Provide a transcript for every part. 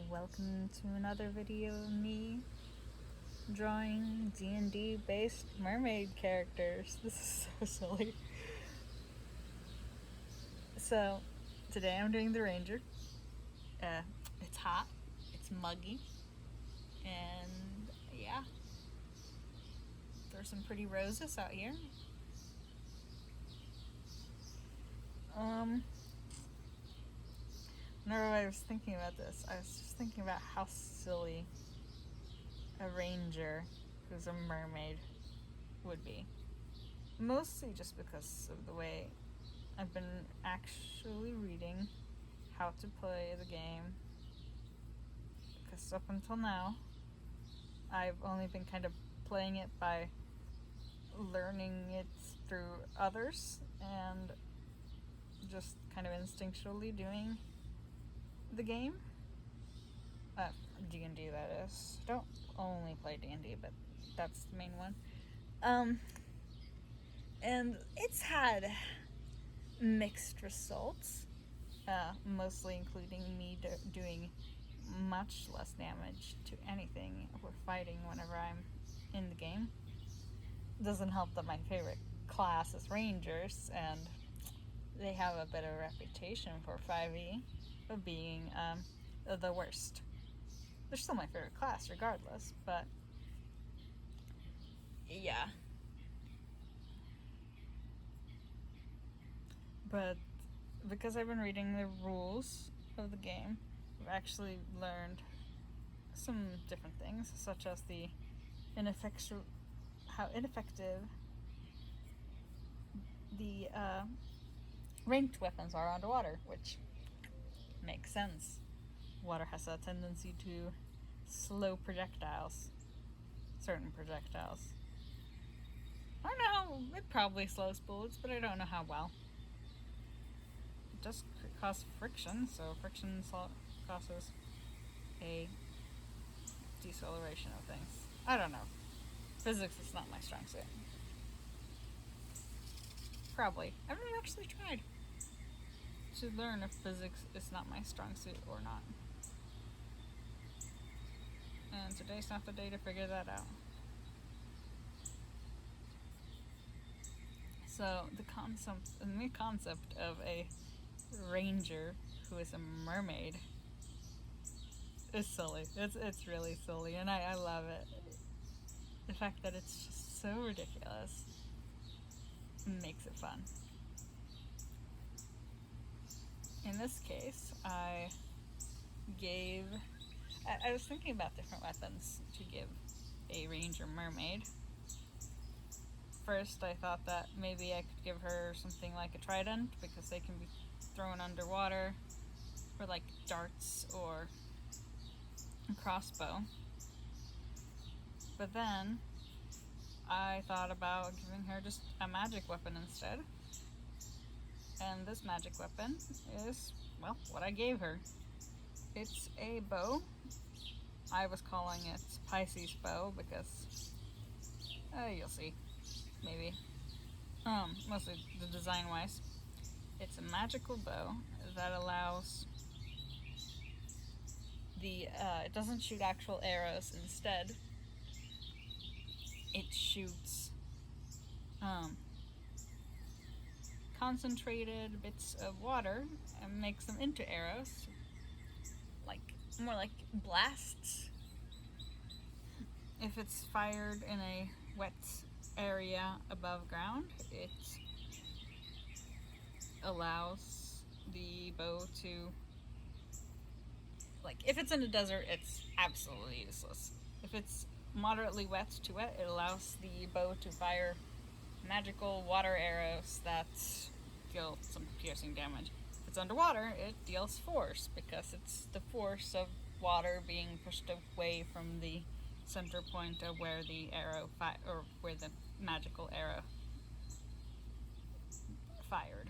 Welcome to another video of me drawing D&D based mermaid characters. This is so silly. So today I'm doing the ranger. It's hot, it's muggy, and yeah, there's some pretty roses out here. Whenever I was thinking about this, I was just thinking about how silly a ranger who's a mermaid would be. Mostly just because of the way I've been actually reading how to play the game. Because up until now, I've only been kind of playing it by learning it through others and just kind of instinctually doing the game. D&D, that is. I don't only play D&D, but that's the main one. And it's had mixed results, mostly including me doing much less damage to anything we're fighting whenever I'm in the game. Doesn't help that my favorite class is Rangers, and they have a bit of a reputation for 5e of being the worst. They're still my favorite class regardless, but yeah. But because I've been reading the rules of the game, I've actually learned some different things, such as how ineffective the ranged weapons are underwater, which makes sense. Water has a tendency to slow projectiles, certain projectiles. I don't know how, it probably slows bullets, but I don't know how well. It does cause friction, so friction causes a deceleration of things. I don't know. Physics is not my strong suit. Probably. I've never actually tried to learn if physics is not my strong suit or not. And today's not the day to figure that out. So the concept of a ranger who is a mermaid is silly. It's really silly, and I love it. The fact that it's just so ridiculous makes it fun. In this case, I was thinking about different weapons to give a ranger mermaid. First, I thought that maybe I could give her something like a trident, because they can be thrown underwater, or like darts or a crossbow. But then I thought about giving her just a magic weapon instead. And this magic weapon is, well, what I gave her. It's a bow. I was calling it Pisces bow because, you'll see, maybe. Mostly the design wise. It's a magical bow that allows it doesn't shoot actual arrows. Instead, it shoots concentrated bits of water and makes them into arrows, more like blasts. If it's fired in a wet area above ground, it allows the bow to, if it's in a desert, it's absolutely useless. If it's moderately wet to wet, it allows the bow to fire magical water arrows that deal some piercing damage. If it's underwater, it deals force, because it's the force of water being pushed away from the center point of where the arrow or where the magical arrow fired.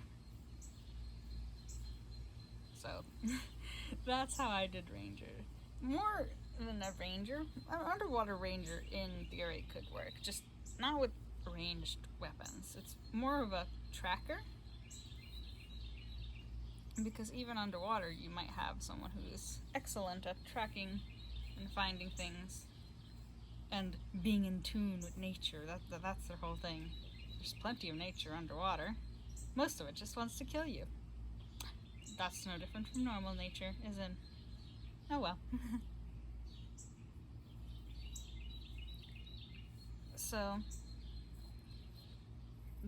So that's how I did ranger. More than a ranger, an underwater ranger in theory could work, just not with ranged weapons. It's more of a tracker. Because even underwater, you might have someone who is excellent at tracking and finding things and being in tune with nature. That's their whole thing. There's plenty of nature underwater. Most of it just wants to kill you. That's no different from normal nature, isn't? Oh well. So,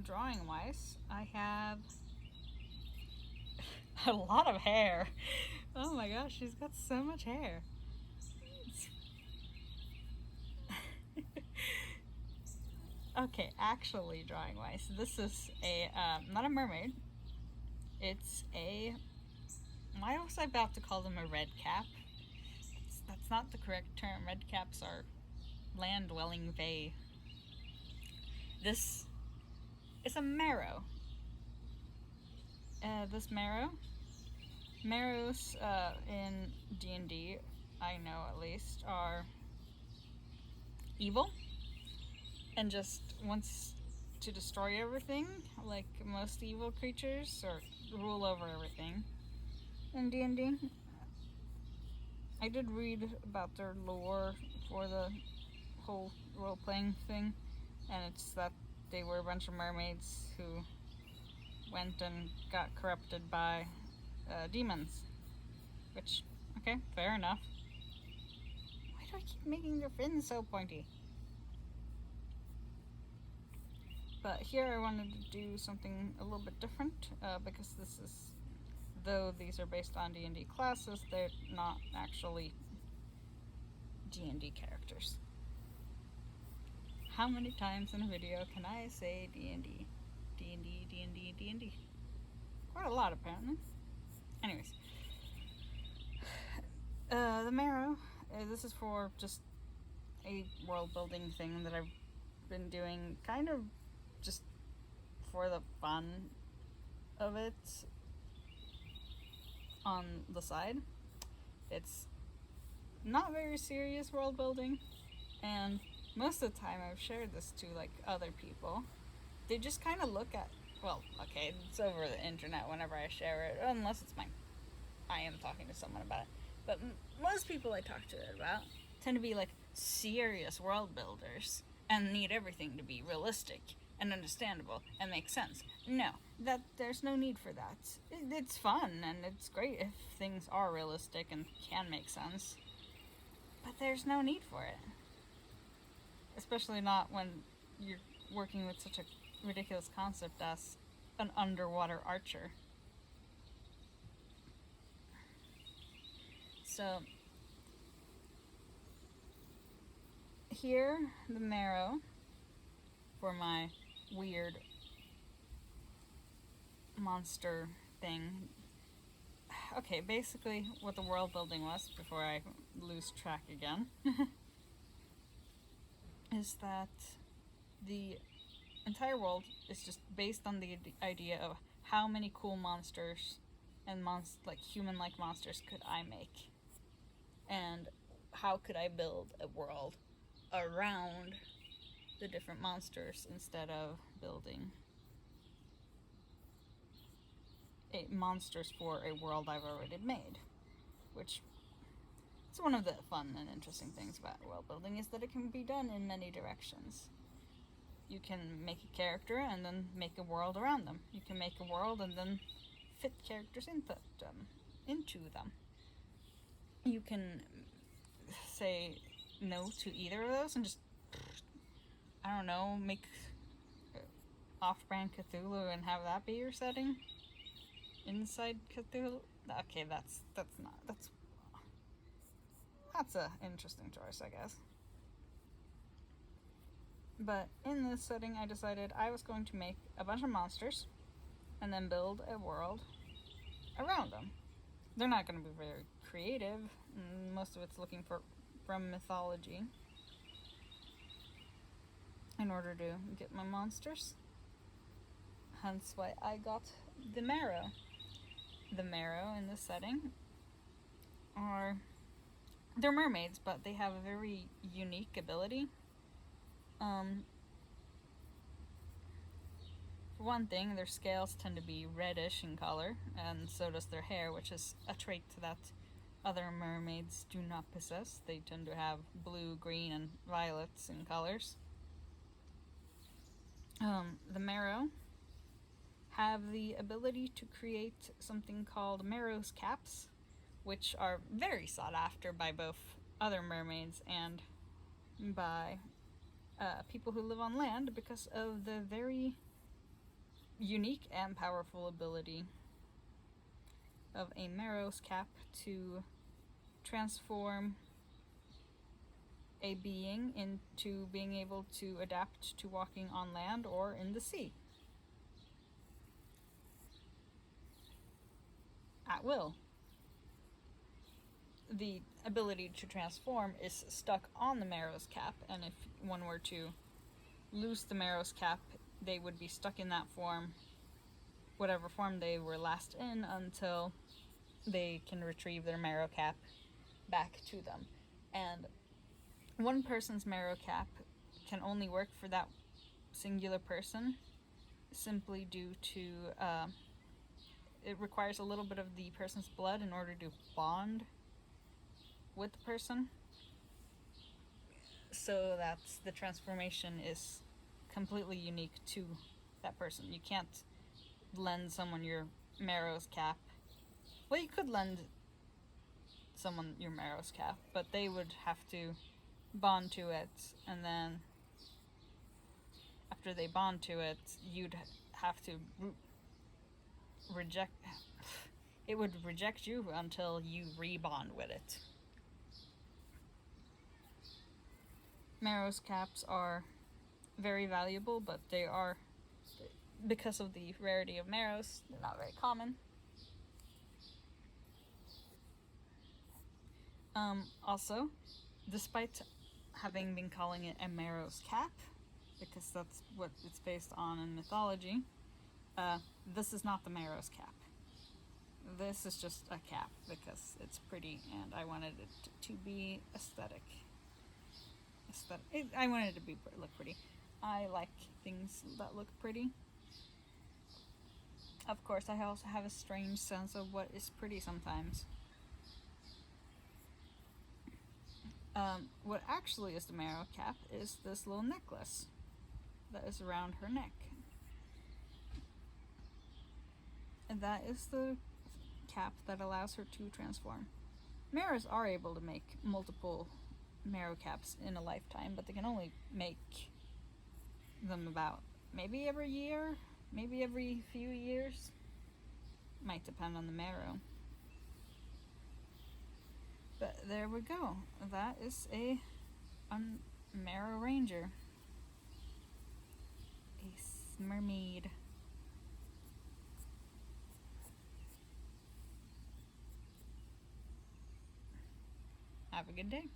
drawing-wise, I have a lot of hair. Oh my gosh, she's got so much hair. Okay, actually, drawing-wise, this is a not a mermaid. It's a. Why was I about to call them a red cap? That's not the correct term. Red caps are land-dwelling withe. This is a marrow. This marrows in D&D, I know at least, are evil and just wants to destroy everything, like most evil creatures, or rule over everything in D&D. I did read about their lore for the whole role-playing thing, and it's that they were a bunch of mermaids who went and got corrupted by demons. Which, okay, fair enough. Why do I keep making their fins so pointy? But here I wanted to do something a little bit different, because this is, though these are based on D&D classes, they're not actually D&D characters. How many times in a video can I say D&D? D&D, D&D, D&D. Quite a lot, apparently. Anyways. The marrow, this is for just a world-building thing that I've been doing kind of just for the fun of it on the side. It's not very serious world-building, and most of the time I've shared this to like other people. They just kind of look at, well, okay, it's over the internet whenever I share it, unless it's I am talking to someone about it. But most people I talk to it about tend to be like serious world builders and need everything to be realistic and understandable and make sense. No, there's no need for that. It's fun and it's great if things are realistic and can make sense, but there's no need for it. Especially not when you're working with such a ridiculous concept as an underwater archer. So here, the marrow for my weird monster thing. Okay, basically what the world building was, before I lose track again, is that the entire world is just based on the idea of how many cool monsters and like human-like monsters could I make, and how could I build a world around the different monsters instead of building monsters for a world I've already made. Which is one of the fun and interesting things about world building, is that it can be done in many directions. You can make a character and then make a world around them. You can make a world and then fit characters into them. You can say no to either of those and just, I don't know, make off-brand Cthulhu and have that be your setting inside Cthulhu. Okay, that's a interesting choice, I guess. But in this setting, I decided I was going to make a bunch of monsters and then build a world around them. They're not going to be very creative. Most of it's looking from mythology in order to get my monsters. Hence why I got the marrow. The marrow in this setting they're mermaids, but they have a very unique ability. For one thing, their scales tend to be reddish in color, and so does their hair, which is a trait that other mermaids do not possess. They tend to have blue, green, and violets in colors. The marrow have the ability to create something called marrow's caps, which are very sought after by both other mermaids and by people who live on land because of the very unique and powerful ability of a marrow's cap to transform a being into being able to adapt to walking on land or in the sea at will. The ability to transform is stuck on the marrow's cap, and if one were to lose the marrow's cap, they would be stuck in that form, whatever form they were last in, until they can retrieve their marrow cap back to them. And one person's marrow cap can only work for that singular person, simply due to it requires a little bit of the person's blood in order to bond with the person, so that the transformation is completely unique to that person. You can't lend someone your marrow's cap. Well, you could lend someone your marrow's cap, but they would have to bond to it, and then after they bond to it, you'd have to reject it. Would reject you until you rebond with it. Marrow's caps are very valuable, but they are, because of the rarity of marrows, they're not very common. Also, despite having been calling it a marrow's cap, because that's what it's based on in mythology, this is not the marrow's cap. This is just a cap because it's pretty, and I wanted it to be aesthetic. I wanted it to look pretty. I like things that look pretty. Of course, I also have a strange sense of what is pretty sometimes. What actually is the marrow cap is this little necklace that is around her neck. And that is the cap that allows her to transform. Marrows are able to make multiple marrow caps in a lifetime, but they can only make them about maybe every year, maybe every few years. Might depend on the marrow. But there we go. That is a marrow ranger. A mermaid. Have a good day.